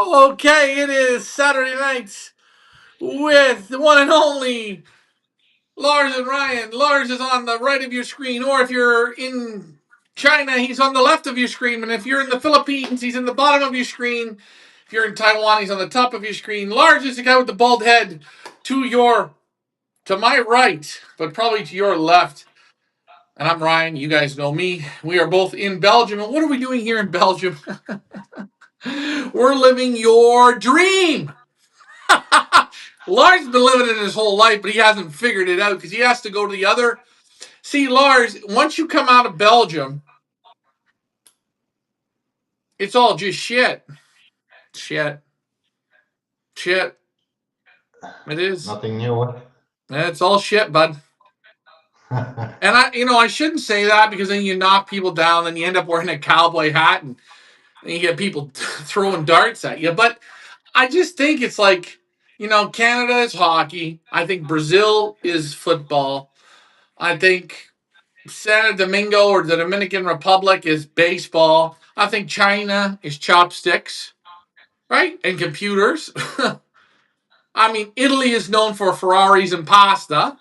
Okay, it is Saturday night with the one and only Lars and Ryan. Lars is on the right of your screen, or if you're in China, he's on the left of your screen. And if you're in the Philippines, he's in the bottom of your screen. If you're in Taiwan, he's on the top of your screen. Lars is the guy with the bald head to my right, but probably to your left. And I'm Ryan. You guys know me. We are both in Belgium. And what are we doing here in Belgium? We're living your dream. Lars has been living it his whole life, but he hasn't figured it out because he has to go to the other. See, Lars, once you come out of Belgium, it's all just shit. Shit. Shit. It is. Nothing new. It's all shit, bud. And I shouldn't say that because then you knock people down, and you end up wearing a cowboy hat, and you get people throwing darts at you. But I just think it's like, Canada is hockey. I think Brazil is football. I think Santo Domingo or the Dominican Republic is baseball. I think China is chopsticks, right? And computers. I mean, Italy is known for Ferraris and pasta.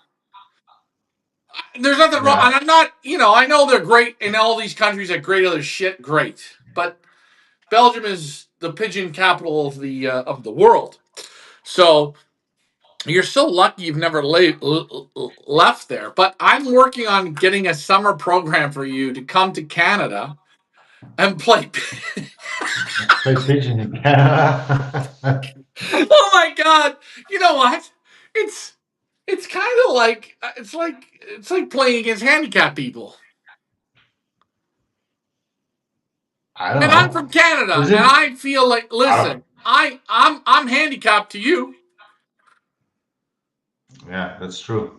There's nothing wrong. And Yeah. I'm not, I know they're great in all these countries that great other shit, great. But Belgium is the pigeon capital of the world. So you're so lucky you've never left there. But I'm working on getting a summer program for you to come to Canada and play. Play Pigeon. Oh my god! You know what? It's it's kind of like it's like playing against handicapped people. I don't And I'm know. from Canada, Is and it? I feel like, I don't. listen, I'm handicapped to you. Yeah, that's true.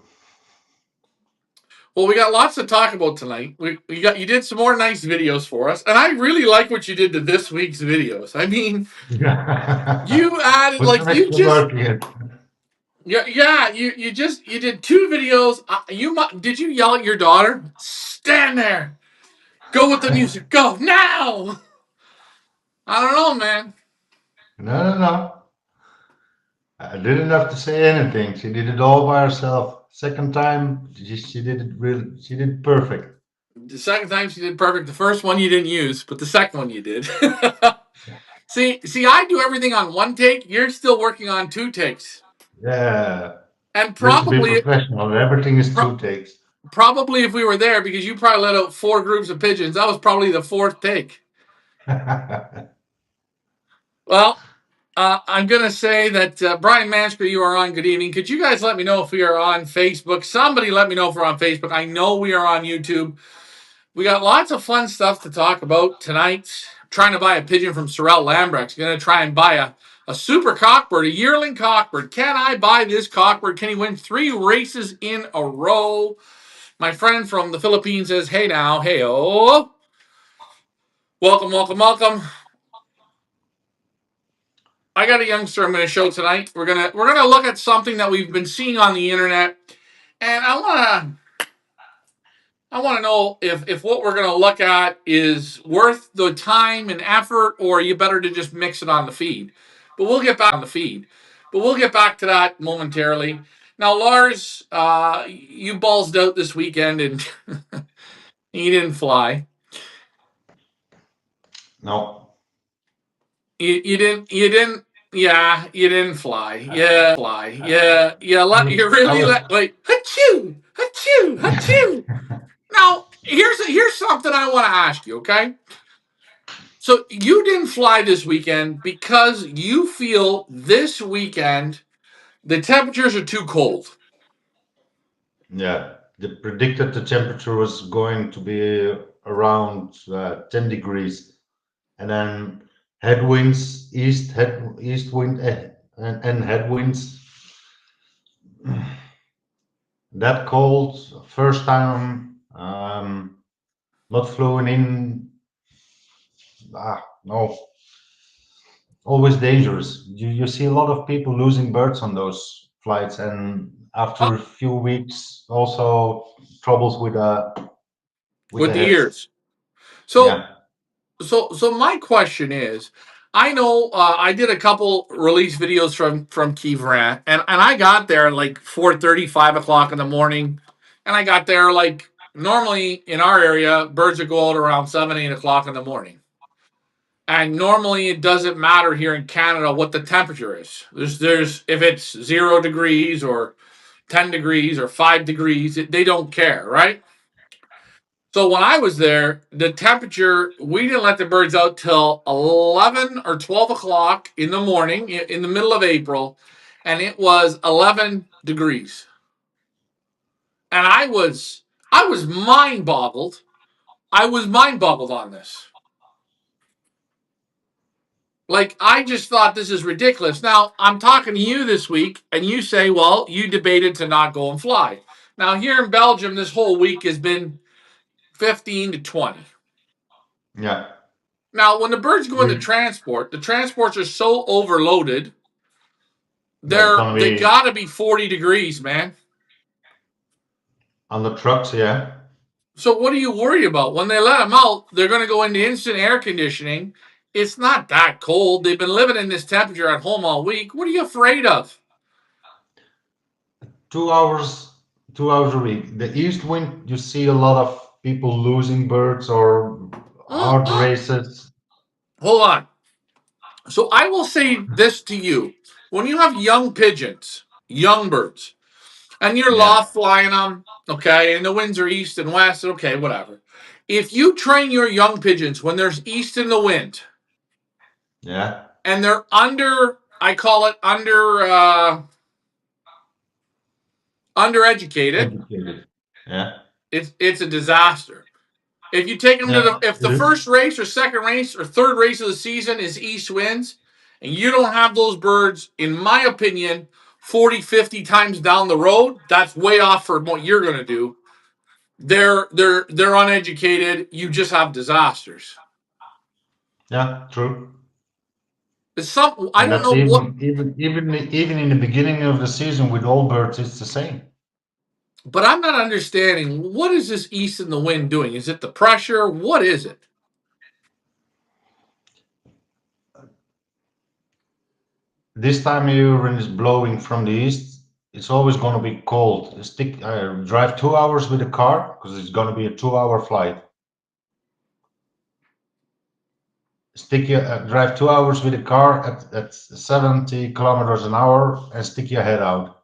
Well, we got lots to talk about tonight. You did some more nice videos for us, and I really like what you did to this week's videos. I mean, you added Put like some you extra just work in. yeah you did two videos. Did you yell at your daughter? Stand there. Go with the music. Go now. I don't know, man. No, no, no. I didn't have to say anything. She did it all by herself. Second time, she did it really. She did perfect. The second time she did perfect. The first one you didn't use, but the second one you did. See, I do everything on one take. You're still working on two takes, Yeah. and You have to be probably, professional. Everything is pro- two takes. probably if we were there, because you probably let out four groups of pigeons. That was probably the fourth take. Well, I'm gonna say that Brian Mansker, you are on. Good evening. Could you guys let me know if we are on Facebook? Somebody let me know if we're on Facebook. I know we are on YouTube. We got lots of fun stuff to talk about tonight. Trying to buy a pigeon from Sorel Lambrecht's. Going to try and buy a super cockbird, a yearling cockbird. Can I buy this cockbird? Can he win 3 races in a row? My friend from the Philippines says, hey now, hey oh. Welcome, welcome, welcome. I got a youngster I'm going to show tonight. We're gonna look at something that we've been seeing on the internet, and I want to know if what we're going to look at is worth the time and effort, or you better to just mix it on the feed. But we'll get back to that momentarily. Now, Lars, you ballsed out this weekend and you didn't fly. No. You didn't. Yeah, you didn't fly. Yeah, Yeah, I was. you I really was. let like achoo, achoo, achoo. Now, here's something I want to ask you. Okay. So you didn't fly this weekend because you feel this weekend the temperatures are too cold. Yeah. The predicted the temperature was going to be around 10 degrees, and then headwinds, east wind, and headwinds. That cold. First time. Not flying in. No. Always dangerous. You see a lot of people losing birds on those flights, and Uh, after a few weeks, also troubles with with the the heads. ears. So Yeah. so my question is, I know I did a couple release videos from Kivran, and I got there at like 4:30, 5 o'clock in the morning, and I got there like normally in our area, birds would go out around 7, 8 o'clock in the morning. And normally it doesn't matter here in Canada what the temperature is. There's if it's 0 degrees or 10 degrees or 5 degrees, they don't care, right? So when I was there, the temperature, we didn't let the birds out till 11 or 12 o'clock in the morning, in the middle of April, and it was 11 degrees. And I was mind boggled. I was mind boggled on this. Like, I just thought this is ridiculous. Now, I'm talking to you this week, and you say, well, you debated to not go and fly. Now, here in Belgium, this whole week has been 15 to 20. Yeah. Now, when the birds go into We, transport, the transports are so overloaded, yeah, it's gonna they be gotta be 40 degrees, man. on the trucks, yeah. So what are you worried about? When they let them out, they're gonna go into instant air conditioning. It's not that cold. They've been living in this temperature at home all week. What are you afraid of? 2 hours, 2 hours a week. The east wind, you see a lot of people losing birds or hard races. Hold on. So I will say this to you. When you have young pigeons, young birds, and you're Yeah, loft flying them, okay, and the winds are east and west, okay, whatever. If you train your young pigeons when there's east in the wind yeah. and they're under, I call it undereducated, Educated. Yeah, it's a disaster. If you take them to yeah. if It the is. first race or second race or third race of the season is east winds, and you don't have those birds, in my opinion, 40, 50 times down the road, that's way off for what you're going to do. They're uneducated. You just have disasters. Yeah, true. It's some I And don't that's know what. even in the beginning of the season with all birds, it's the same. But I'm not understanding what is this east in the wind doing? Is it the pressure? What is it? This time of year when it's blowing from the east, it's always going to be cold. Drive 2 hours with a car because it's going to be a 2 hour flight. Drive 2 hours with a car at 70 kilometers an hour and stick your head out.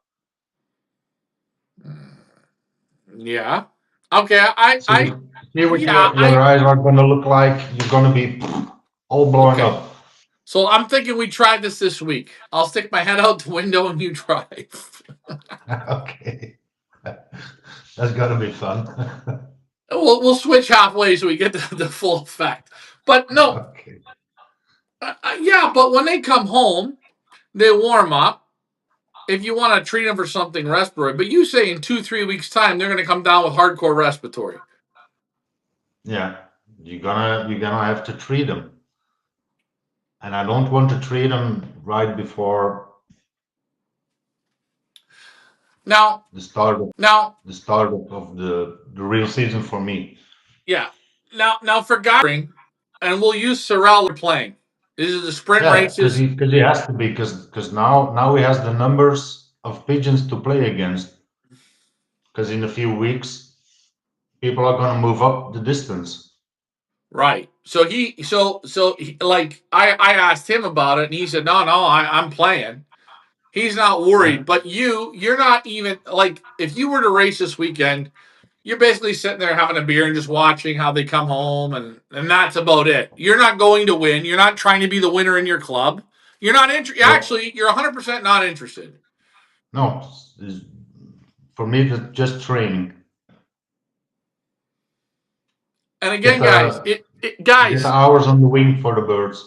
Yeah. Okay. I See, I see what yeah your I eyes are going to look like. You're going to be all blowing okay. up. So I'm thinking we try this week. I'll stick my head out the window and you drive. Okay. That's going to be fun. We'll switch halfway so we get the full effect. But no, Okay. yeah. But when they come home, they warm up. If you want to treat them for something respiratory, but you say in 2, 3 weeks time they're going to come down with hardcore respiratory. Yeah. You're gonna have to treat them. And I don't want to treat them right before Now, the start of now, the real season for me. yeah. Now for guys, and we'll use Sorrel playing. This is the sprint Yeah, races. because he has to be because now he has the numbers of pigeons to play against. Because in a few weeks, people are going to move up the distance. Right. Like I asked him about it and he said, no, I'm playing. He's not Yeah. worried. But you're not even like if you were to race this weekend, you're basically sitting there having a beer and just watching how they come home and that's about it. You're not going to win. You're not trying to be the winner in your club. You're not interested. No, Actually, you're 100% not interested. no. For me, it's just training. And Get again, guys, the get the guys, hours on the wing for the birds.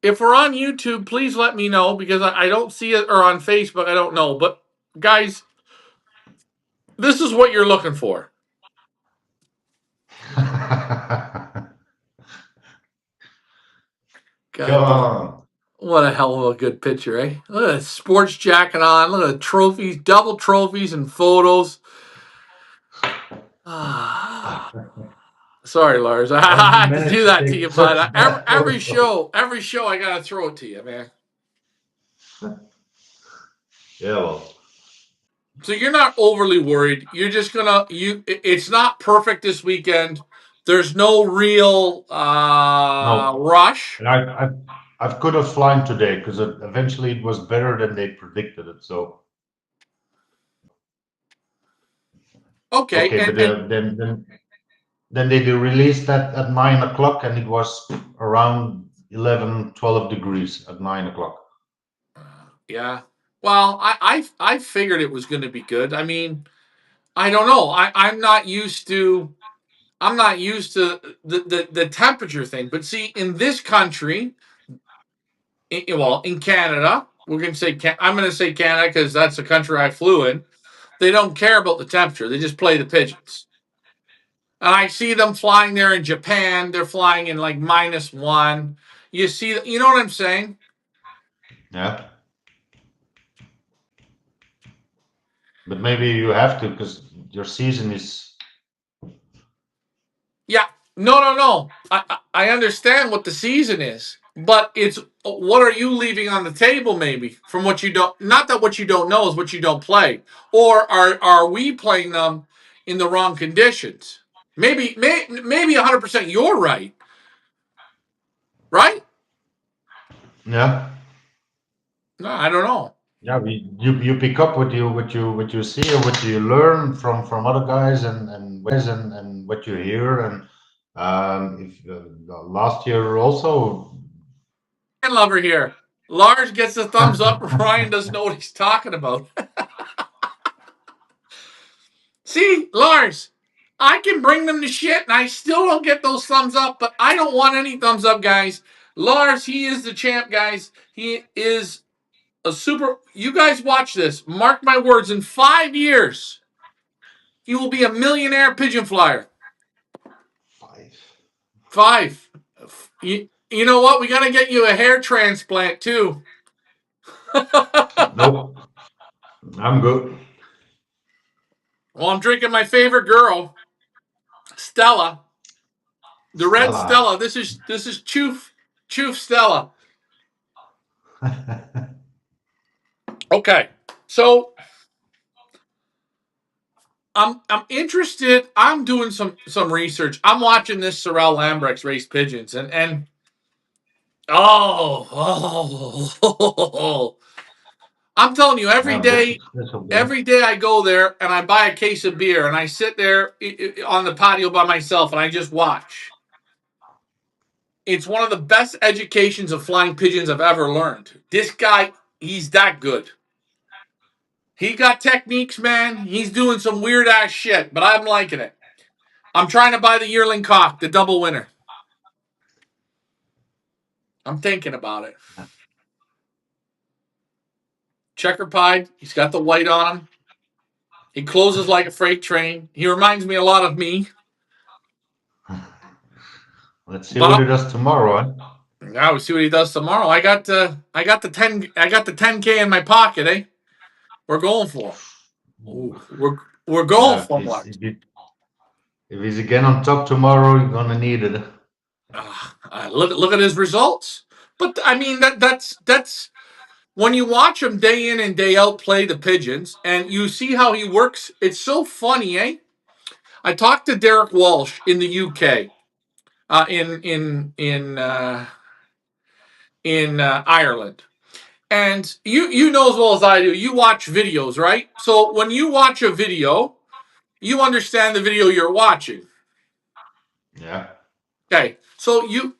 if we're on YouTube, please let me know because I don't see it, or on Facebook, I don't know. But guys, this is what you're looking for. Come God damn. on. What a hell of a good picture, eh? Look at that sports jacket on. Look at the trophies, double trophies and photos. Ah. Sorry, Lars. I How did you have to manage do to that to take you, such bud. bad photos? Every show, I gotta throw it to you, man. Yeah, well, So you're not overly worried. You're just gonna It's not perfect this weekend. There's no real no, rush. and I've could have flown today because eventually it was better than they predicted it. So Okay, okay, but then they released that at 9 o'clock, and it was around 11, 12 degrees at 9 o'clock. yeah. Well, I figured it was going to be good. I mean, I don't know. I'm not used to the temperature thing. But see, in this country, in Canada, we're going to say I'm going to say Canada because that's the country I flew in. They don't care about the temperature. They just play the pigeons. And I see them flying there in Japan. They're flying in like -1. You know what I'm saying? Yeah, but maybe you have to because your season is. Yeah. No, no, no. I understand what the season is, but it's what are you leaving on the table maybe from what you don't. Not that what you don't know is what you don't play, or are we playing them in the wrong conditions? Maybe 100% you're right. Right? Yeah, No, I don't know. yeah. You pick up what you see or what you learn from other guys and what you hear and if last year also. And lover here. Lars gets a thumbs up. Ryan doesn't know what he's talking about. See, Lars, I can bring them to shit and I still don't get those thumbs up, but I don't want any thumbs up, guys. Lars, he is the champ, guys. He is a super. You guys watch this. Mark my words. In 5 years, he will be a millionaire pigeon flyer. Five. 5. You know what? We got to get you a hair transplant, too. Nope, I'm good. Well, I'm drinking my favorite girl, Stella. The red Stella. Stella. This is Choof Stella. Okay. So I'm interested. I'm doing some research. I'm watching this Sorel Lambrex race pigeons and oh, I'm telling you Yeah, that's okay. every day I go there and I buy a case of beer and I sit there on the patio by myself and I just watch. It's one of the best educations of flying pigeons I've ever learned. This guy, he's that good. He got techniques, man. He's doing some weird ass shit, but I'm liking it. I'm trying to buy the yearling cock, the double winner. I'm thinking about it. Checker pied. He's got the white on him. He closes like a freight train. He reminds me a lot of me. Let's see what he But does tomorrow. now we see what he does tomorrow. I got the 10K in my pocket, eh? We're going for him. Ooh. Ooh, we're going Yeah, for one. if he's again on top tomorrow, you're gonna need it. Look at his results. But I mean that's when you watch him day in and day out play the pigeons, and you see how he works. It's so funny, eh? I talked to Derek Walsh in the UK, uh, in in in uh, in Ireland, and you know as well as I do. You watch videos, right? So when you watch a video, you understand the video you're watching. Yeah. Okay, so you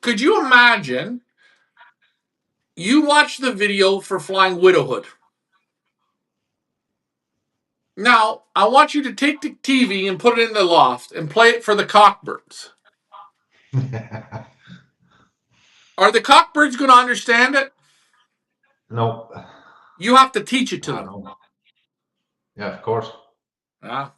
imagine you watch the video for flying widowhood. Now, I want you to take the TV and put it in the loft and play it for the cockbirds. Are the cockbirds going to understand it? No. You have to teach it to I them. know. Yeah, of course. Yeah.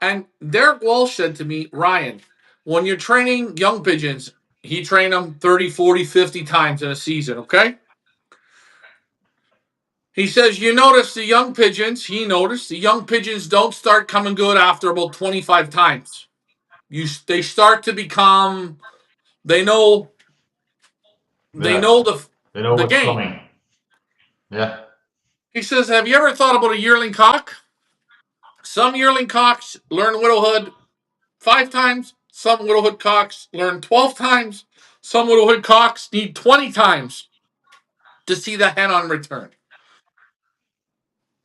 And Derek Walsh said to me, Ryan, when you're training young pigeons, he trained them 30, 40, 50 times in a season, okay? He says, you notice the young pigeons, he noticed the young pigeons don't start coming good after about 25 times. they start to become. They know they Yeah, know they know the what's game. coming. Yeah, He says, "Have you ever thought about a yearling cock? Some yearling cocks learn widowhood 5 times. Some widowhood cocks learn 12 times. Some widowhood cocks need 20 times to see the hen on return."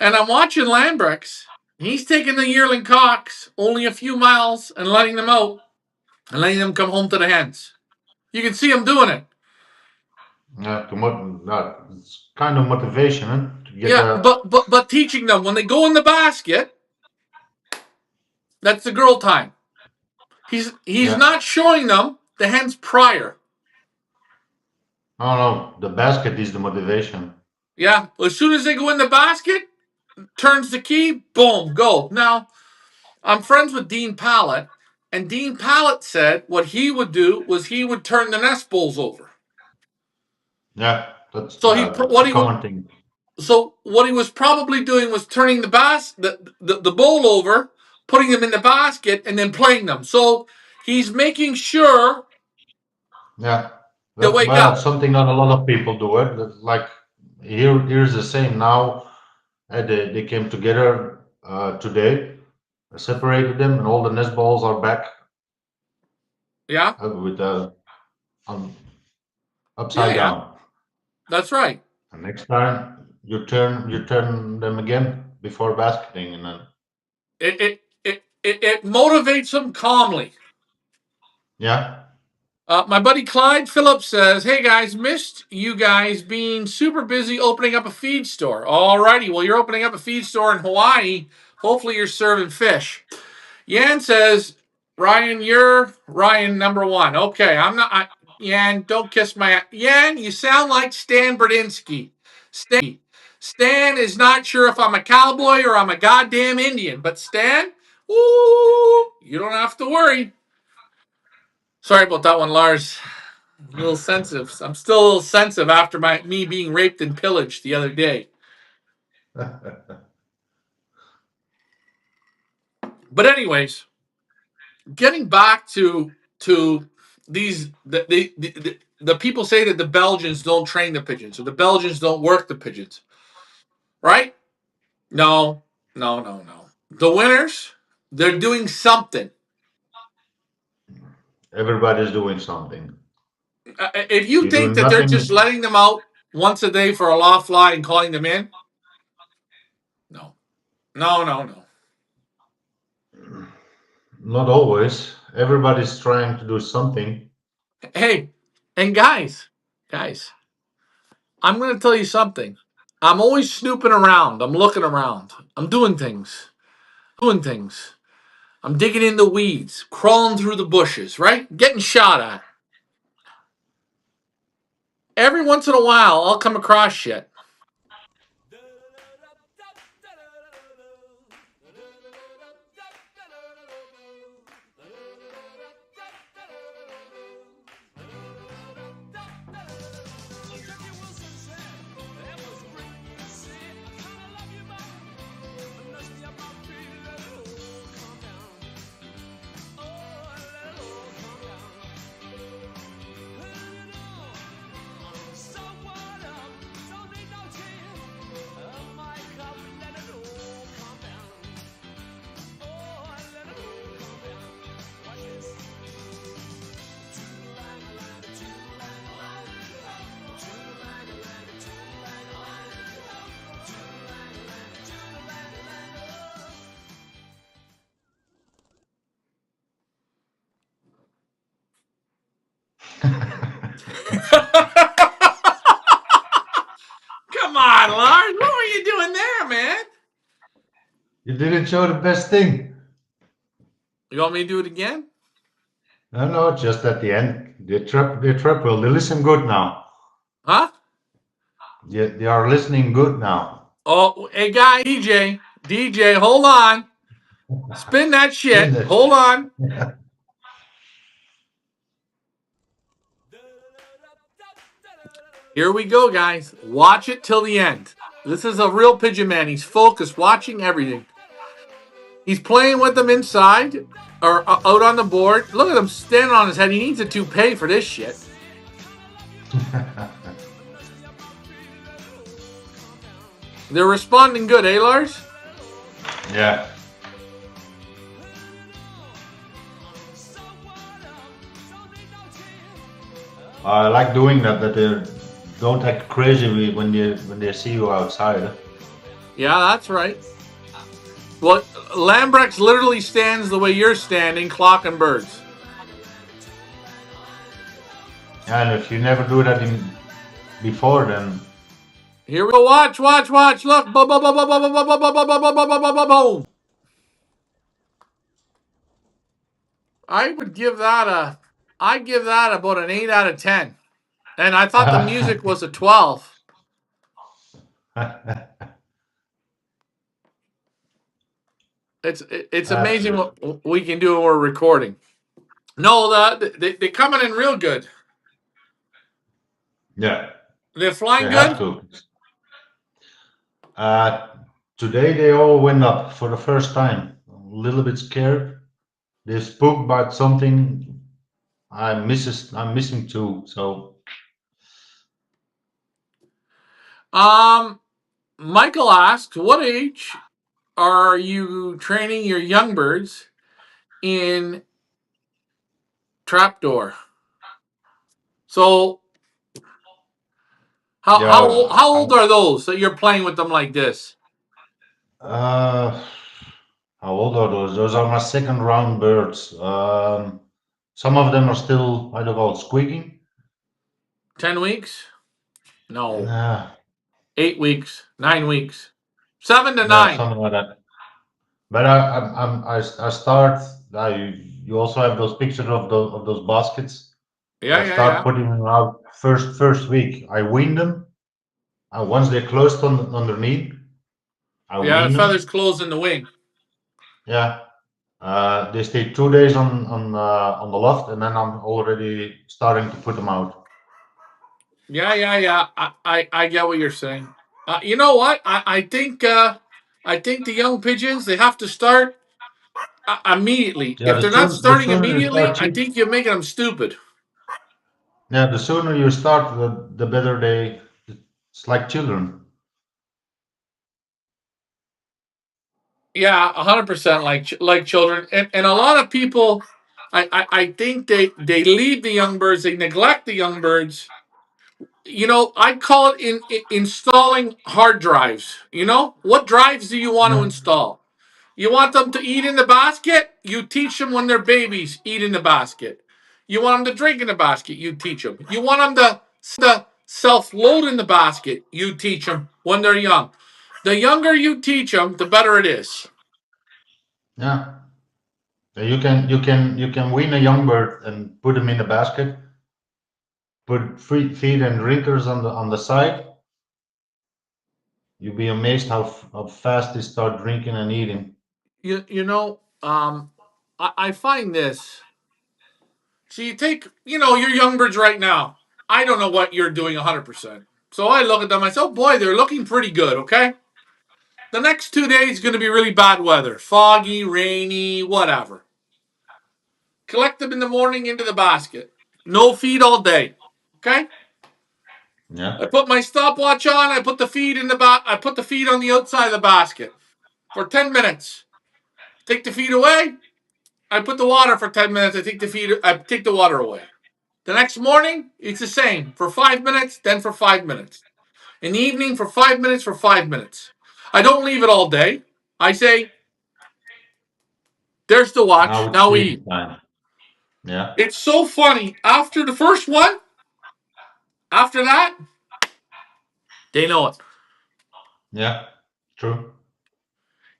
And I'm watching Lambrex. He's taking the yearling cocks only a few miles and letting them out and letting them come home to the hens. You can see him doing it. yeah. It's kind of motivation, huh? To get Yeah, a but teaching them when they go in the basket, that's the girl time. He's yeah. not showing them the hens prior. No, no, the basket is the motivation. Yeah, as soon as they go in the basket, turns the key, boom, go. Now, I'm friends with Dean Pallett, and Dean Pallett said what he would do was he would turn the nest bowls over. Yeah, that's So that's a common thing. what he was probably doing was turning the bowl over, putting them in the basket, and then playing them. So he's making sure Yeah, they wake well, it's up. something that a lot of people do it. Like here's the same now. They came together today. I separated them, and all the nest balls are back Yeah, with um, yeah, upside yeah. down. That's right. And next time you turn them again before basketing, and then It motivates them calmly. yeah, My buddy Clyde Phillips says, "Hey guys, missed you guys being super busy opening up a feed store." Alrighty, well you're opening up a feed store in Hawaii. Hopefully you're serving fish. Yan says, "Ryan, you're Ryan number one." Okay, I'm not. Yan, don't kiss my. Yan, you sound like Stan Berdinsky. Stan is not sure if I'm a cowboy or I'm a goddamn Indian, but Stan, ooh, you don't have to worry. Sorry about that one, Lars. A little sensitive. I'm still a little sensitive after me being raped and pillaged the other day. But anyways, getting back to these the people say that the Belgians don't train the pigeons or the Belgians don't work the pigeons, right? No, no, no, no. The winners, they're doing something. everybody's doing something. If you You're think doing that they're just nothing. letting them out once a day for a loft fly and calling them in, no, no, no, no. Not always. Everybody's trying to do something. Hey, and guys, I'm going to tell you something. I'm always snooping around. I'm looking around. I'm doing things. I'm digging in the weeds, crawling through the bushes, right? Getting shot at. Every once in a while, I'll come across shit. Come on, Lars. What were you doing there, man? You didn't show the best thing. You want me to do it again? No, no, just at the end. The trap will. They listen good now. Huh? They are listening good now. Oh, hey, guy, DJ, hold on. Spin that Spin shit. that Hold shit. on. Here we go, guys. Watch it till the end. This is a real pigeon man. He's focused, watching everything. He's playing with them inside or out on the board. Look at him standing on his head. He needs a toupee for this shit. They're responding good, eh, Lars? Yeah. I like doing that. That they don't act crazy when they see you outside. Yeah, that's right. Well, Lambrex literally stands the way you're standing, clocking birds. And if you never do that before, then Here we go. Watch, watch, watch. Look. Boom, boom, boom, boom, boom, boom, boom, boom, boom, boom, boom, boom, boom, boom. I'd give that about an 8 out of 10. And I thought the music was a 12. It's that's amazing good. what we can do when we're recording. No, they're coming in real good. Yeah, They're flying they have good. to. Uh, Today they all went up for the first time. A little bit scared. They spoke about something. I'm missing too. So Michael asked, "What age are you training your young birds in trapdoor?" So yeah, how old are those that you're playing with them like this? uh, how old are those? Those are my second round birds. Some of them are still, I don't know, squeaking. 10 weeks? No, Uh, 8 weeks, 9 weeks, 7 to yeah, 9. something like that. But I start. You also have those pictures of those baskets. Yeah, I yeah, start yeah, putting them out first week. I wean them, and once they're closed underneath, I yeah. The wean feathers them. close in the wing. Yeah, they stay 2 days on the loft, and then I'm already starting to put them out. Yeah, yeah, yeah. I get what you're saying. You know what? I think the young pigeons they have to start immediately. Yeah, If they're not the starting sooner you immediately, start I teach, think you're making them stupid. yeah, the sooner you start, the better they. It's like children. Yeah, 100% like children, and a lot of people, I think they leave the young birds, they neglect the young birds. You know, I call it installing hard drives. You know, what drives do you want to Yeah, install? You want them to eat in the basket? You teach them when they're babies, eat in the basket. You want them to drink in the basket? You teach them. You want them to self load in the basket? You teach them when they're young. The younger you teach them, the better it is. yeah. So you can wean a young bird and put them in a basket. Put feed and drinkers on the side. You'll be amazed how fast they start drinking and eating. You know, I find this. So you take, your young birds right now. I don't know what you're doing 100%. So I look at them, I say, oh boy, they're looking pretty good, okay? The next 2 days is going to be really bad weather. Foggy, rainy, whatever. Collect them in the morning into the basket. No feed all day. Okay? Yeah, I put my stopwatch on, I put the feed I put the feed on the outside of the basket for 10 minutes. Take the feed away, I put the water for 10 minutes, I take the water away. The next morning, it's the same. For 5 minutes, then for 5 minutes. In the evening, for 5 minutes, for 5 minutes. I don't leave it all day. I say, there's the watch. now it's Now we feeding eat. time. Yeah, It's so funny. After the first one, after that, they know it. yeah, true.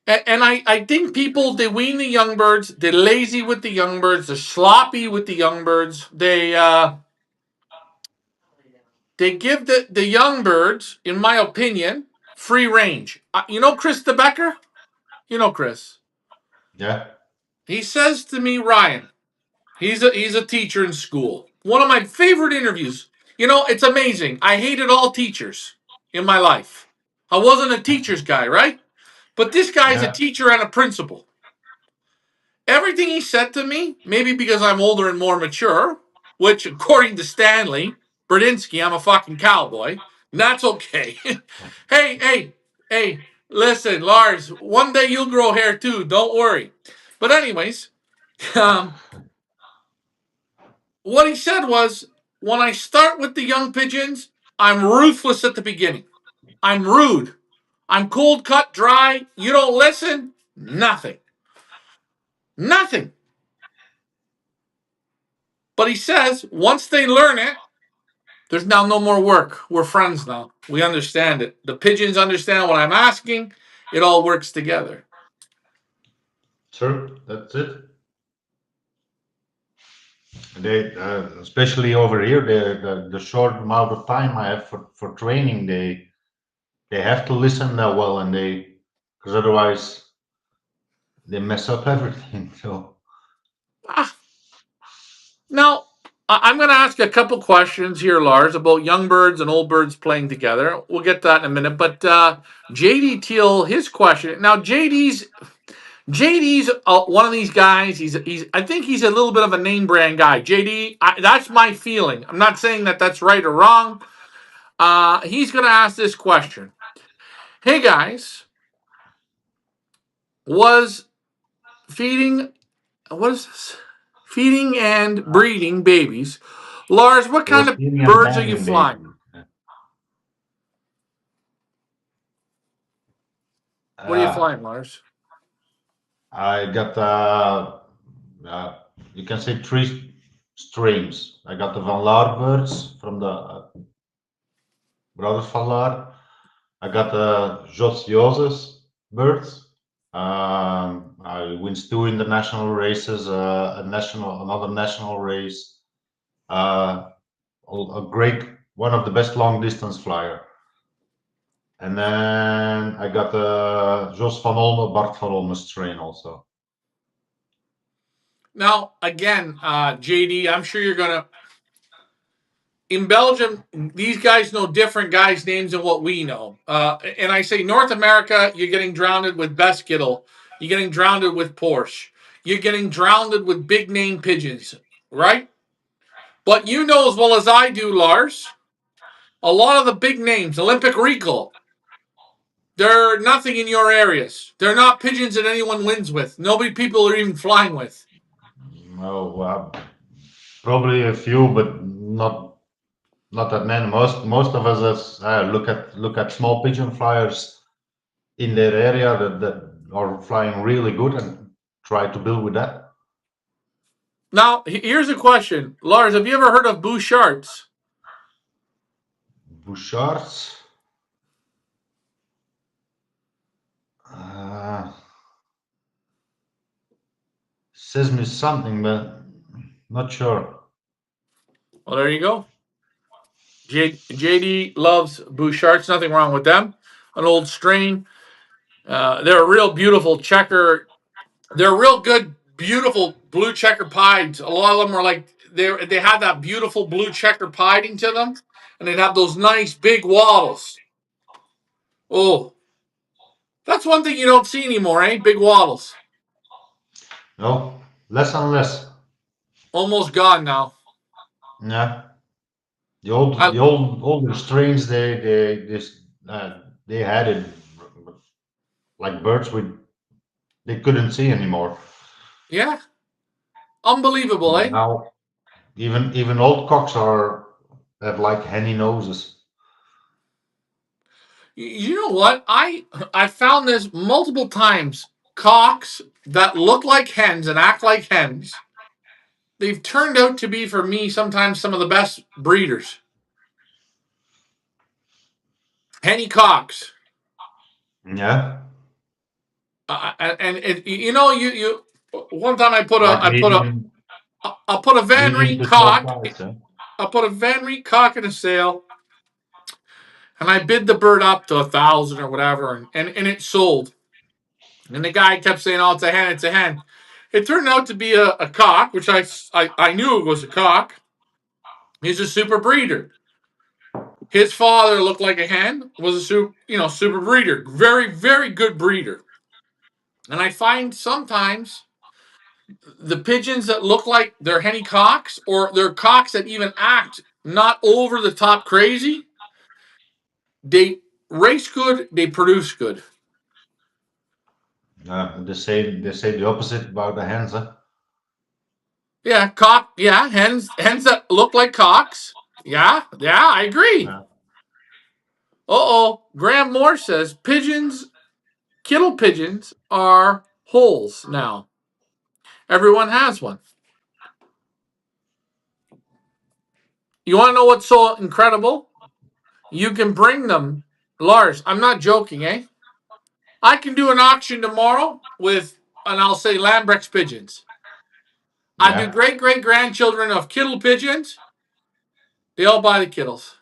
And I think people, they wean the young birds. They're lazy with the young birds. They're sloppy with the young birds. They give the young birds, in my opinion, free range. You know Chris the Becker? You know Chris. Yeah, He says to me, Ryan, he's a teacher in school. One of my favorite interviews. You know, it's amazing. I hated all teachers in my life. I wasn't a teacher's guy, right? But this guy's a yeah, teacher and a principal. Everything he said to me, maybe because I'm older and more mature, which according to Stanley Bradinsky, I'm a fucking cowboy. And that's okay. Hey, listen, Lars, one day you'll grow hair too. Don't worry. But anyways, um, what he said was, when I start with the young pigeons, I'm ruthless at the beginning. I'm rude. I'm cold cut, dry. You don't listen. Nothing. Nothing. But he says once they learn it, there's now no more work. We're friends now. We understand it. The pigeons understand what I'm asking. It all works together. Sure, that's it. They, especially over here, the short amount of time I have for training, they have to listen that well, and because otherwise they mess up everything. So Ah, now, I'm going to ask a couple questions here, Lars, about young birds and old birds playing together. We'll get to that in a minute. But JD Teal, his question. Now, JD's one of these guys. He's I think he's a little bit of a name brand guy. JD, that's my feeling. I'm not saying that that's right or wrong. He's going to ask this question. Hey guys, was feeding what is this? Feeding and breeding babies. Lars, what it kind was of feeding and birds are you banding flying? baby. What are you Uh, flying, Lars? I got uh, you can say three streams. I got the Van Laar birds from the brothers Van Laar. I got the Jos Joses birds. I wins two international races, another national race. Uh, a great, one of the best long distance flyer. And then I got Jos van Olme, Bart van Olme strain also. Now, again, JD, I'm sure you're gonna. In Belgium, these guys know different guys' names than what we know. And I say North America, you're getting drowned with Beskittle. You're getting drowned with Porsche. You're getting drowned with big name pigeons, right? But you know as well as I do, Lars, a lot of the big names, Olympic Regal, they're nothing in your areas. They're not pigeons that anyone wins with. Nobody people are even flying with. Oh, probably a few, but not that many. Most of us look at small pigeon flyers in their area that are flying really good and try to build with that. Now, here's a question. Lars, have you ever heard of Bouchards? Bouchards, uh, says me something, but not sure. Well, there you go. JD loves Bouchards. Nothing wrong with them. An old strain. They're a real beautiful checker. They're real good, beautiful blue checker pieds. A lot of them are like they have that beautiful blue checker pieding to them, and they'd have those nice big wattles. Oh, that's one thing you don't see anymore, eh? Big wattles. No, less and less. Almost gone now. Yeah, I, the older strains they had it like birds they couldn't see anymore. yeah, unbelievable, eh? Now even old cocks are have like henny noses. You know what? I found this multiple times. Cocks that look like hens and act like hens. They've turned out to be for me sometimes some of the best breeders. Henny cocks. Yeah, And you know you one time like leading I put a Van leading Ryn to small cock flies. Huh? I put a Van Ryn cock in a sale and I bid the bird up to 1,000 or whatever and it sold. And the guy kept saying, "Oh, it's a hen, it's a hen." It turned out to be a cock, which I knew it was a cock. He's a super breeder. His father looked like a hen, was a super breeder, very very good breeder. And I find sometimes The pigeons that look like they're henny cocks, or they're cocks that even act not over the top crazy, they race good, they produce good. They say the opposite about the hens. Huh? Yeah, hens that look like cocks. Yeah, I agree. Yeah. Graham Moore says kittle pigeons are holes now. Everyone has one. You want to know what's so incredible? You can bring them, Lars. I'm not joking, eh? I can do an auction tomorrow with, and I'll say Lambrex pigeons. I do Yeah. great great grandchildren of kittle pigeons. They all buy the kittles.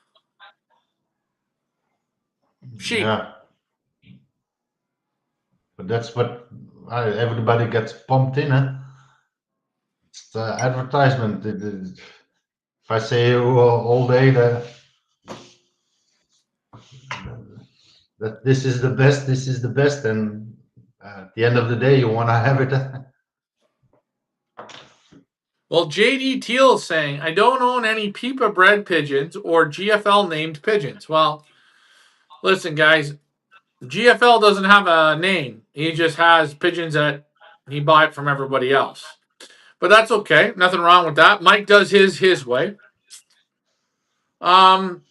Sheep. Yeah. But that's what everybody gets pumped in. Huh? It's the advertisement. If I say all day that this is the best, and at the end of the day, you want to have it. Well, JD Teal is saying, I don't own any Pipa bred pigeons or GFL named pigeons. Well, listen, guys, GFL doesn't have a name. He just has pigeons that he bought from everybody else. But that's okay. Nothing wrong with that. Mike does his way. Um,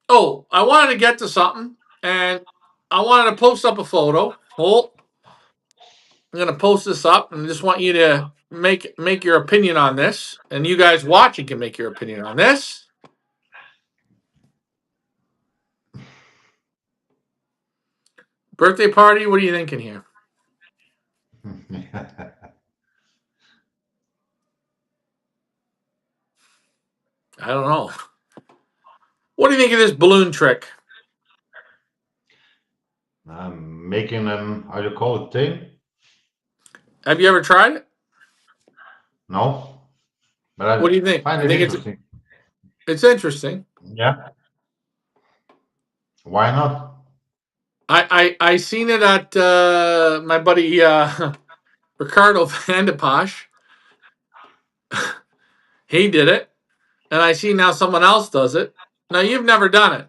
I wanted to get to something, and I wanted to post up a photo. I'm gonna post this up, and just want you to make your opinion on this, and you guys watching can make your opinion on this. Birthday party. What are you thinking here? I don't know. What do you think of this balloon trick? Making them, how you call it, thing? Have you ever tried it? No, but What do you I think? find You it think interesting. it's interesting? Yeah, why not? I seen it at my buddy Ricardo Van de Posh. He did it, and I see now someone else does it. Now you've never done it,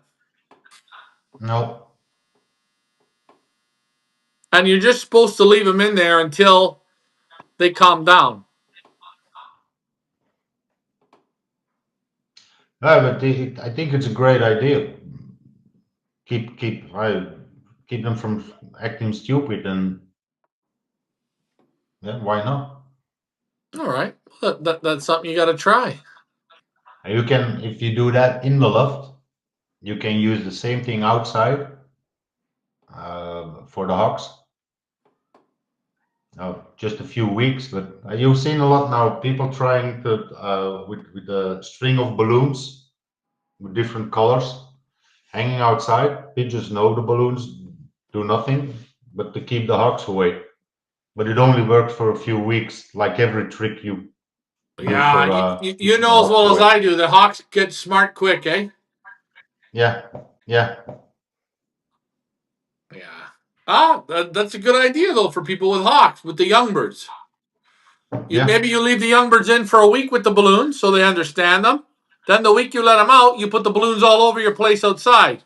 No. and you're just supposed to leave them in there until they calm down. But I think it's a great idea. Keep them from acting stupid, and yeah, why not? All right, that's something you got to try. And you can, if you do that in the loft, you can use the same thing outside for the hogs. Just a few weeks, but you've seen a lot now. People trying to with a string of balloons with different colors hanging outside. Pigeons know the balloons do nothing but to keep the hogs away. But it only works for a few weeks, like every trick you do Yeah, for you keeping the know as hogs well as away. I do. The Hawks get smart quick, eh? Yeah, yeah, Yeah. That's a good idea though for people with hawks with the young birds. yeah. Maybe you leave the young birds in for a week with the balloons so they understand them. Then the week you let them out, you put the balloons all over your place outside.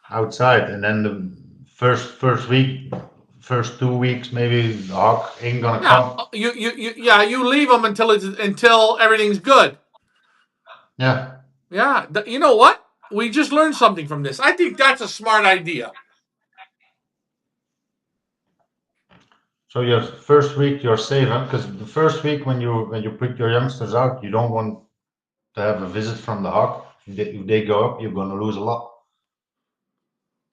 Outside, and then the first week, first 2 weeks, maybe the hog ain't gonna Yeah, come. you leave them until everything's good. Yeah. Yeah, you know what? We just learned something from this. I think that's a smart idea. So your first week you're safe, because the first week when you put your youngsters out, you don't want to have a visit from the hawk. If they go up, you're gonna lose a lot.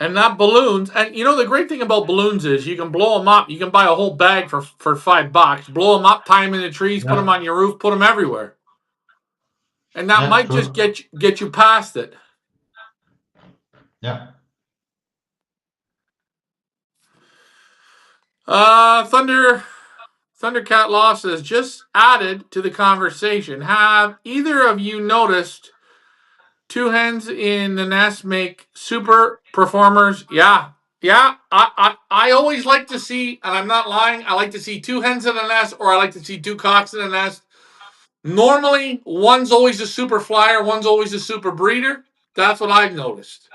And not balloons. And you know the great thing about balloons is you can blow them up. You can buy a whole bag for $5. Blow them up, tie them in the trees, put them Yeah, on your roof, put them everywhere, and that yeah, might just true. get you past it. Yeah. Thundercat Law says just added to the conversation. Have either of you noticed two hens in the nest make super performers? Yeah, Yeah, I always like to see, and I'm not lying, I like to see two hens in a nest, or I like to see two cocks in a nest. Normally, one's always a super flyer, one's always a super breeder. That's what I've noticed.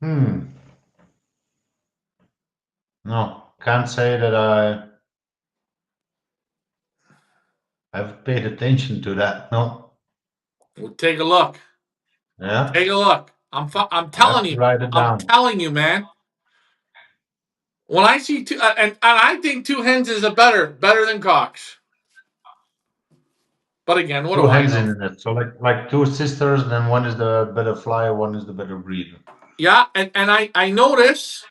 Hmm. No, can't say that I've paid attention to that. No. Well, take a look. Yeah. Take a look. I'm I have telling to you. write it I'm down. telling you, man. When I see two, and I think two hens is a better than cocks. But again, what Two do I hens know? in it. So like two sisters, and then one is the better flyer, one is the better breeder. Yeah, and I notice.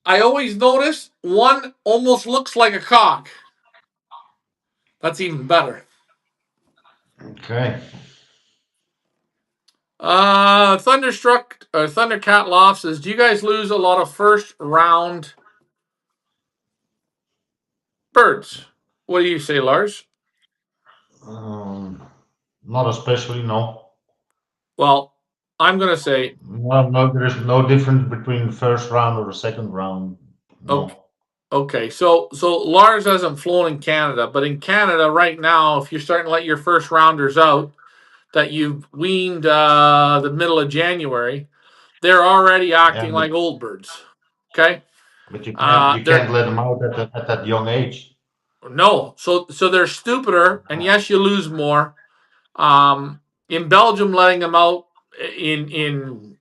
I always notice one almost looks like a cock. That's even better. Okay. Thunderstruck or Thundercat Loft says, "Do you guys lose a lot of first round birds?" What do you say, Lars? Um, Not especially, no. Well, I'm gonna say, No, no, there is no difference between the first round or the second round. okay, No. okay. So Lars hasn't flown in Canada, but in Canada right now, if you're starting to let your first rounders out that you've weaned the middle of January, they're already Yeah, acting like old birds. Okay, but you they're can't let them out at that young age. no, so they're stupider, and yes, you lose more. Um, in Belgium, letting them out in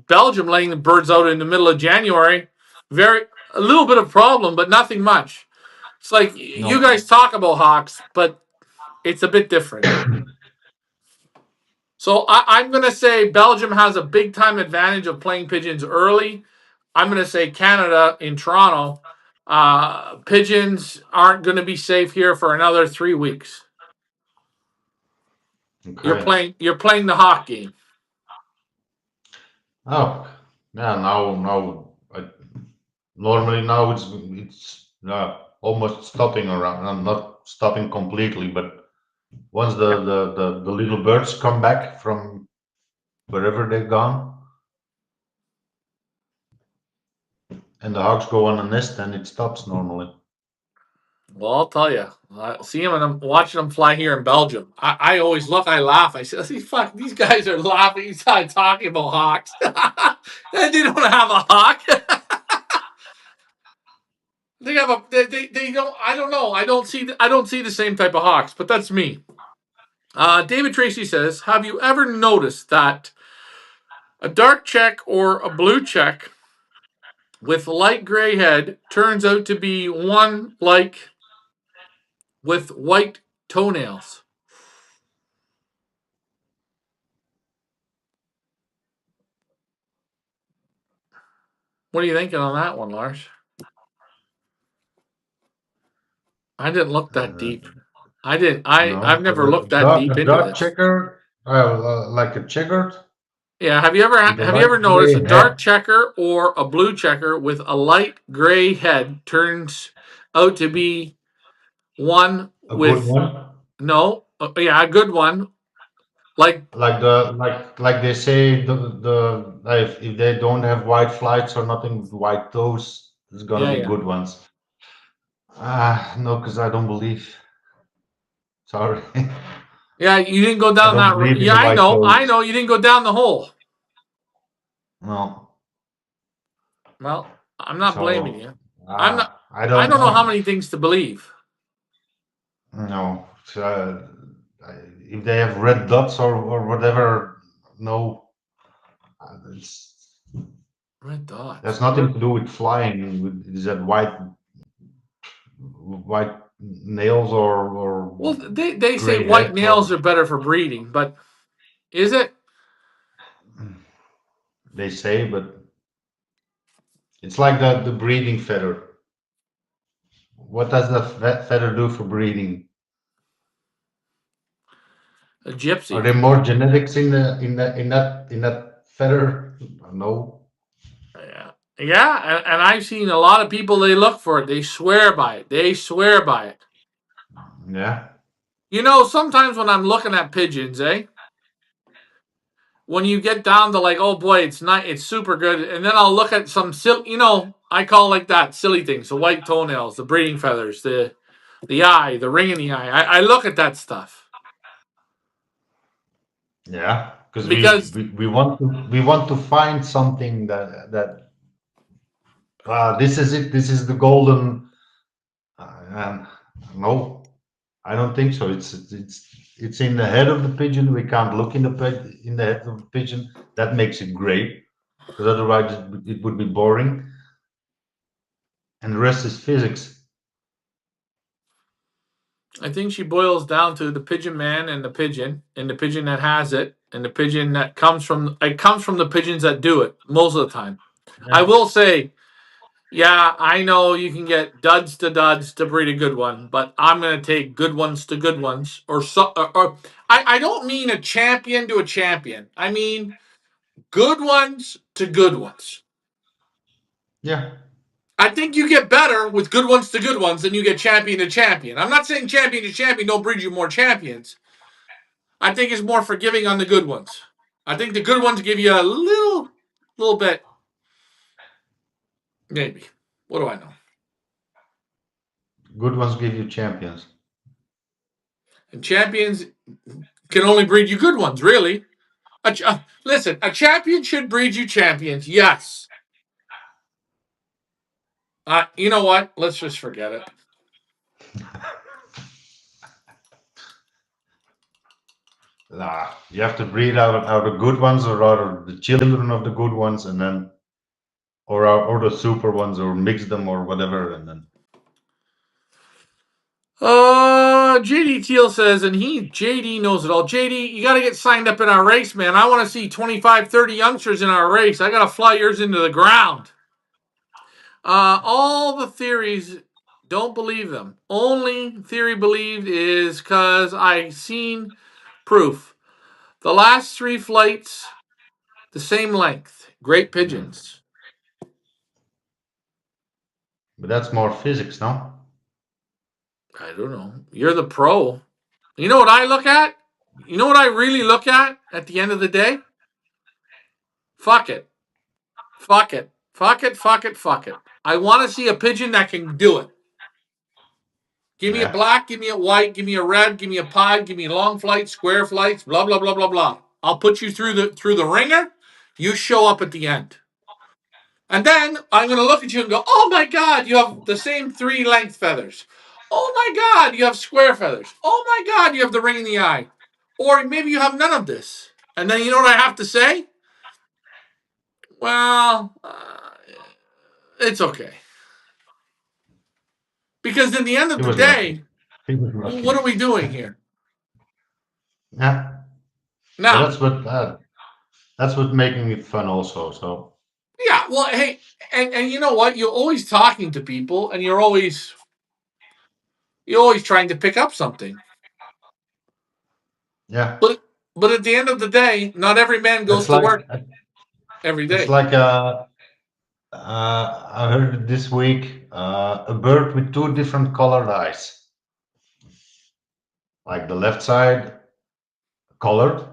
Belgium, letting the birds out in the middle of January, very a little bit of problem, but nothing much. It's like you No. guys talk about hawks, but it's a bit different. So I'm going to say Belgium has a big time advantage of playing pigeons early. I'm going to say Canada in Toronto. Pigeons aren't going to be safe here for another 3 weeks. You're Okay. playing. You're playing the hawk game. Oh, yeah. Normally now it's almost stopping around. Not stopping completely, but once Yeah. the little birds come back from wherever they're gone, and the hawks go on a nest, then it stops normally. Well, I'll tell you. I see them and I'm watching them fly here in Belgium. I always look. I laugh. I say, "Fuck, these guys are laughing. He's not talking about hawks. They don't have a hawk. They have a. They don't. I don't know. I don't see the same type of hawks. But that's me. David Tracy says, "Have you ever noticed that a dark check or a blue check with light gray head turns out to be one like with white toenails?" What are you thinking on that one, Lars? I didn't look that Uh, deep. I didn't. no, I've never looked that deep a into dot this. checker, like a checkered Yeah, with a have you ever light noticed a gray dark head, checker or a blue checker with a light gray head turns out to be one a good with one, no, yeah, a good one. Like like they say if they don't have white flights or nothing with white toes, it's gonna yeah, be yeah, good ones. Ah, no, because I don't believe. Sorry, yeah. You didn't go I down don't that. believe in Yeah, the I white know, I toes. know. You didn't go down the hole. No, Well, I'm not blaming so you. I'm not. I I don't. don't know how many things to believe. No, so, if they have red dots or whatever, no, it's, Red dots. that's nothing to do with flying. Is that white nails or Well, they say gray white head nails or are better for breeding, but is it? they say, but it's like the breeding feather. What does the feather do for breeding? A Are gypsy. there more genetics in that feather? No. Yeah. Yeah, and I've seen a lot of people they look for it. They swear by it. They swear by it. Yeah. You know, sometimes when I'm looking at pigeons, when you get down to like, oh boy, it's not, it's super good, and then I'll look at some silly, I call like that silly things, the white toenails, the breeding feathers, the eye, the ring in the eye. I look at that stuff Yeah, because because we want to find something that this is it. This is the golden. And no, I don't think so. It's in the head of the pigeon. We can't look in the head of the pigeon. That makes it great, because otherwise it would be boring. And the rest is physics. I think she boils down to the pigeon man and the pigeon that has it, and the pigeon that comes from the pigeons that do it most of the time. I Yeah, will say, yeah, I know you can get duds to breed a good one, but I'm going to take good ones to good ones. Or I don't mean a champion to a champion. I mean good ones to good ones. yeah. I think you get better with good ones to good ones than you get champion to champion. I'm not saying champion to champion don't breed you more champions. I think it's more forgiving on the good ones. I think the good ones give you a little bit, maybe. What do I know? Good ones give you champions. And champions can only breed you good ones, really. Listen, a champion should breed you champions, yes. You know what? Let's just forget it. Nah, you have to breed out of good ones, or out of the children of the good ones, and then or the super ones, or mix them or whatever, and then JD Teal says, and JD knows it all. JD, you got to get signed up in our race, man. I want to see 25, 30 youngsters in our race. I got to fly yours into the ground. All the theories, don't believe them. Only theory believed is because I seen proof. The last 3 flights, the same length. Great mm. pigeons. But that's more physics, no? I don't know. You're the pro. You know what I look at? You know what I really look at the end of the day? Fuck it. Fuck it. Fuck it. Fuck it. Fuck it. I want to see a pigeon that can do it. Give me a Yeah. black, give me a white, give me a red, give me a pied, give me long flights, square flights, blah blah blah blah blah. I'll put you through the ringer. You show up at the end. And then I'm going to look at you and go, oh my God, you have the same 3 length feathers. Oh my God, you have square feathers. Oh my God, you have the ring in the eye. Or maybe you have none of this. And then you know what I have to say? Well, it's okay. Because in the end He of the was lucky. day, He was what lucky. are we doing here? Yeah. But Now, that's what making it fun also. So yeah, well, hey, and you know what? You're always talking to people and you're always trying to pick up something. yeah, But at the end of the day, not every man goes it's to like work every it's day. like I heard it this week, a bird with two different colored eyes. Like the left side colored,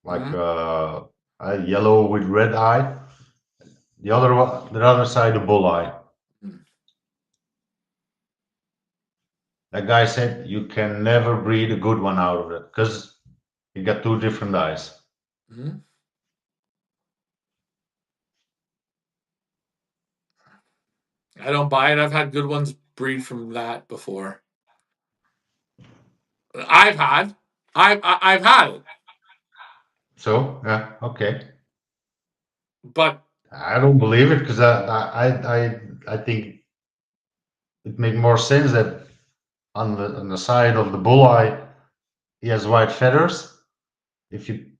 like Mhm. a yellow with red eye. The other side a bull eye. That guy said you can never breed a good one out of it because you got two different eyes. Mhm. I don't buy it. I've had good ones breed from that before. I've had, I've had it, So yeah, okay. but I don't believe it because I think it makes more sense that on the side of the bull eye he has white feathers. If you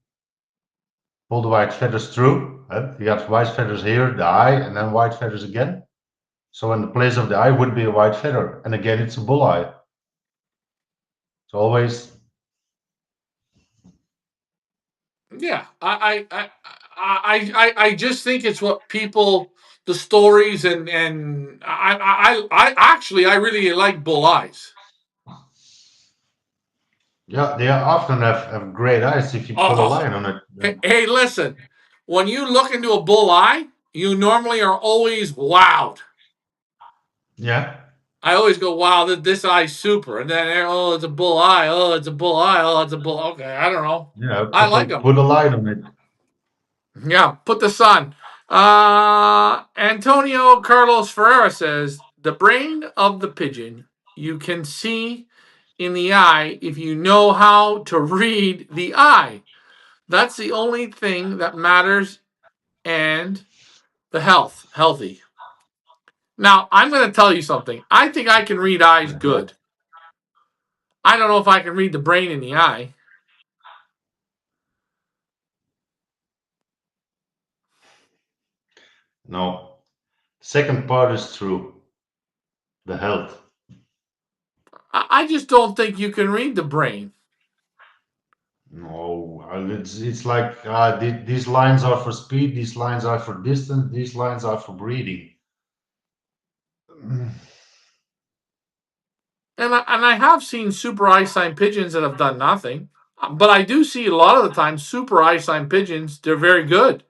pull the white feathers through, you got white feathers here, the eye, and then white feathers again. So in the place of the eye would be a white feather, and again it's a bull eye. It's always yeah, I just think it's what people, the stories, and I actually I really like bull eyes. Yeah, they often have great eyes if you put a Oh, line on it. hey, listen. When you look into a bull eye, you normally are always wowed. Yeah, I always go, wow, this eye's super. And then, oh, it's a bull eye. Oh, it's a bull eye. Oh, it's a bull. Okay, I don't know. yeah, I like them. put a line on it. Yeah, put the sun. Antonio Carlos Ferreira says the brain of the pigeon you can see in the eye if you know how to read the eye. That's the only thing that matters, and the healthy. Now, I'm going to tell you something. I think I can read eyes good. I don't know if I can read the brain in the eye. No, second part is true. The health. I just don't think you can read the brain. No, it's like these lines are for speed, these lines are for distance, these lines are for breeding. Mm. And I have seen super eye sign pigeons that have done nothing. But I do see a lot of the time super eye sign pigeons, they're very good.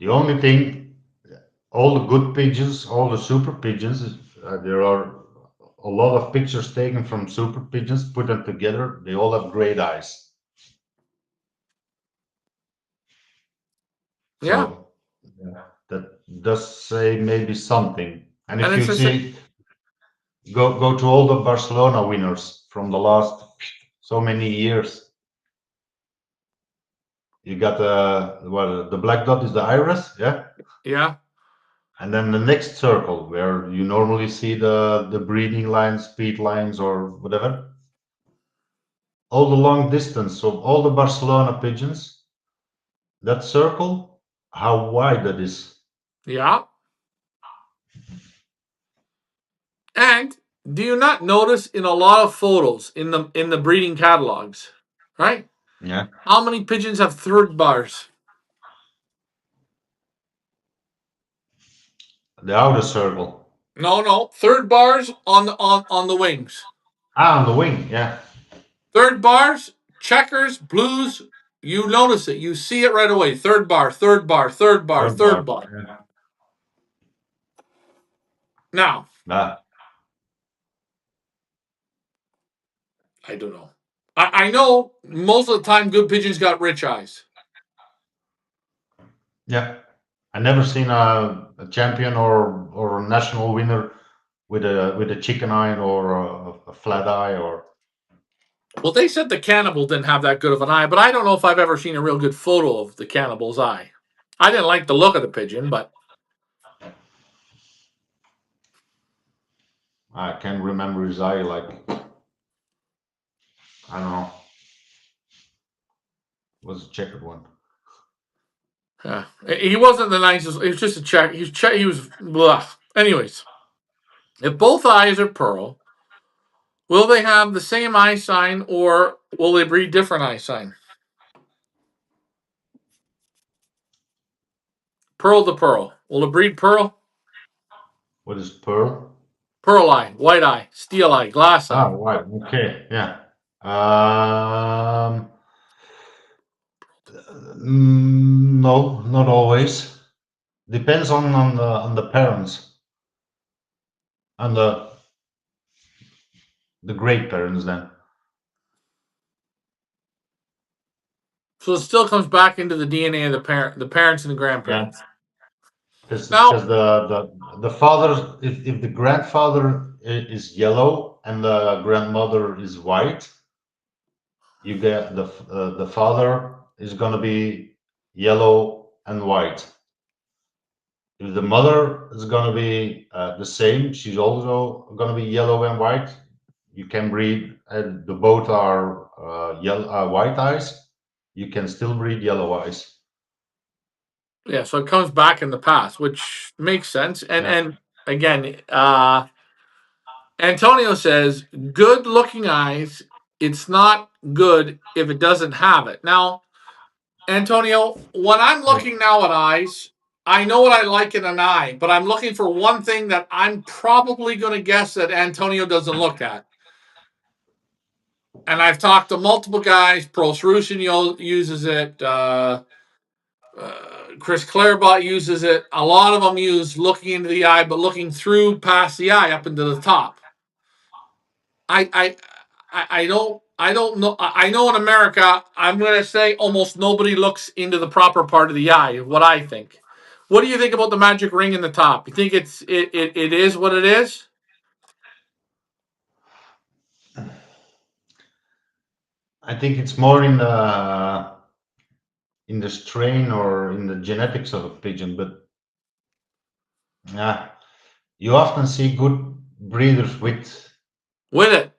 The only thing, all the good pigeons, all the super pigeons, there are a lot of pictures taken from super pigeons, put them together. They all have great eyes. Yeah. So yeah, that does say maybe something. And And if it's you just, see, go to all the Barcelona winners from the last so many years. You got the black dot is the iris, yeah, yeah. and then the next circle where you normally see the breeding lines, speed lines, or whatever. All the long distance, so all the Barcelona pigeons, that circle, how wide that is. Yeah. And do you not notice in a lot of photos in the breeding catalogs, right? Yeah, How many pigeons have third bars? the outer circle. No, third bars on the wings. On the wing, yeah. Third bars, checkers, blues. You notice it. You see it right away. Third bar, third bar, third bar, Third third bar. bar. Yeah. Now, Ah, I don't know. I know most of the time good pigeons got rich eyes. yeah. I never seen a champion or a national winner with a chicken eye or a flat eye or Well, they said the cannibal didn't have that good of an eye, but I don't know if I've ever seen a real good photo of the cannibal's eye. I didn't like the look of the pigeon, but I can't remember his eye. Like I don't know, it was a checkered one. he wasn't the nicest. He was just a check. He was blah. Anyways, if both eyes are pearl, will they have the same eye sign or will they breed different eye sign? Pearl to pearl. Will it breed pearl? What is pearl? Pearl eye, white eye, steel eye, glass Ah, eye. right. Okay, yeah. Um, no, not always. Depends on the parents and the great parents then. So it still comes back into the DNA of the parents and the Yeah, grandparents. because Now, the father, if the grandfather is yellow and the grandmother is white, you get the father is gonna be yellow and white. If the mother is gonna be the same, she's also gonna be yellow and white. You can breed, the both are yellow white eyes. You can still breed yellow eyes. yeah, so it comes back in the past, which makes sense. And Yeah, and again, Antonio says, good looking eyes, it's not good if it doesn't have it. Now, Antonio, when I'm yeah. looking now at eyes, I know what I like in an eye, but I'm looking for one thing that I'm probably going to guess that Antonio doesn't look at. And I've talked to multiple guys. Pros Russian uses it. Chris Clarebot uses it. A lot of them use looking into the eye, but looking through past the eye up into the top. I I I don't know. I know in America, I'm gonna say almost nobody looks into the proper part of the eye. What I think. What do you think about the magic ring in the top? You think it is what it is? I think it's more in the strain or in the genetics of a pigeon, but yeah, you often see good breeders With it.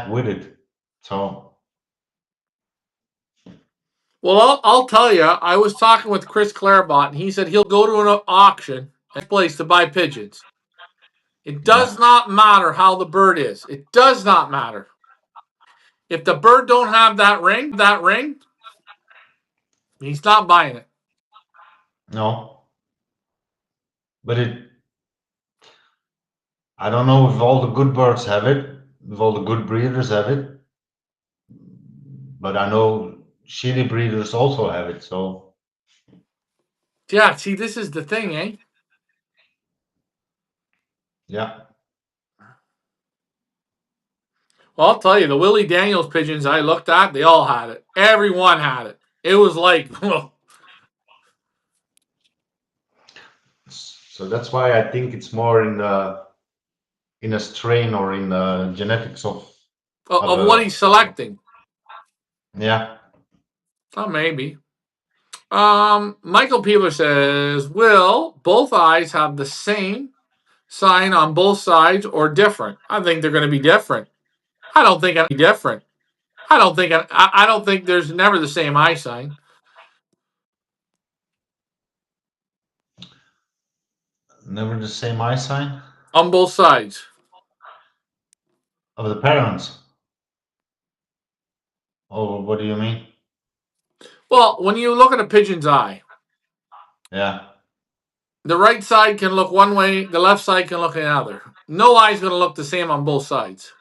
with it. So Well, I'll tell you. I was talking with Chris Clarebot, and he said he'll go to an auction at his place to buy pigeons. It yeah, does not matter how the bird is. It does not matter. If the bird don't have that ring, he's not buying it. no, but I don't know if all the good birds have it, if all the good breeders have it, but I know shitty breeders also have it. So Yeah, see, this is the thing, eh? yeah, Well, I'll tell you, the Willie Daniels pigeons I looked at, they all had it. Everyone had it. It was like, so that's why I think it's more in a strain or in the genetics of of what a he's selecting. yeah. Oh, maybe. Michael Peeler says, will both eyes have the same sign on both sides or different? I think they're going to be different. I don't think there's never the same eye sign Never the same eye sign on both sides. of the parents. Oh, what do you mean? Well, when you look at a pigeon's eye, Yeah, the right side can look one way, the left side can look another. No eye's going to look the same on both sides.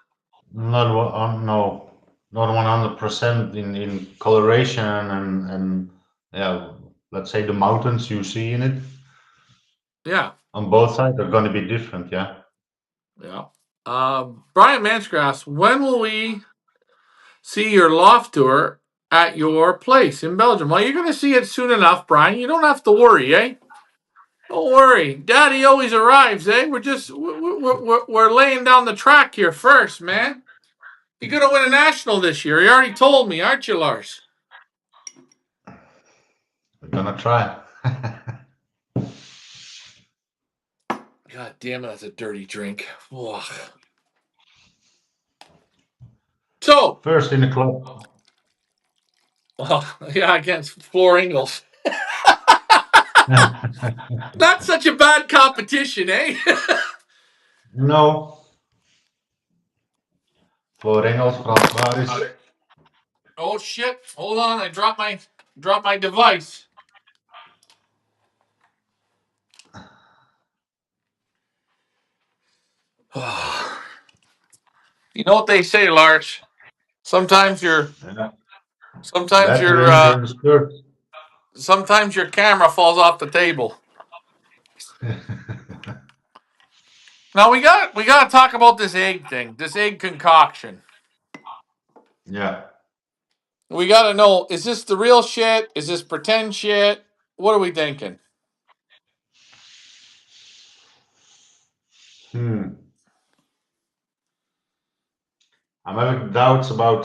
no, not 100% in coloration and yeah, let's say the mountains you see in it Yeah, on both sides are going to be different. Yeah. yeah. Brian Mansgrass, when will we see your loft tour at your place in Belgium? Well, you're going to see it soon enough, Brian. You don't have to worry, eh? Don't worry. Daddy always arrives, eh? We're laying down the track here first, man. You're going to win a national this year. You already told me, aren't you, Lars? We're gonna try. God damn it, that's a dirty drink. Ugh. So, First in the club. well, yeah, against Floor Ingles. Not such a bad competition, eh? No, voor Engels, Frans Maris. Oh shit! Hold on, I dropped my device. You know what they say, Lars? Sometimes your Yeah. sometimes Bad your drink in the skirt. sometimes your camera falls off the table. Now we got to talk about this egg thing, this egg concoction. yeah. We got to know, is this the real shit? Is this pretend shit? What are we thinking? Hmm. I'm having doubts about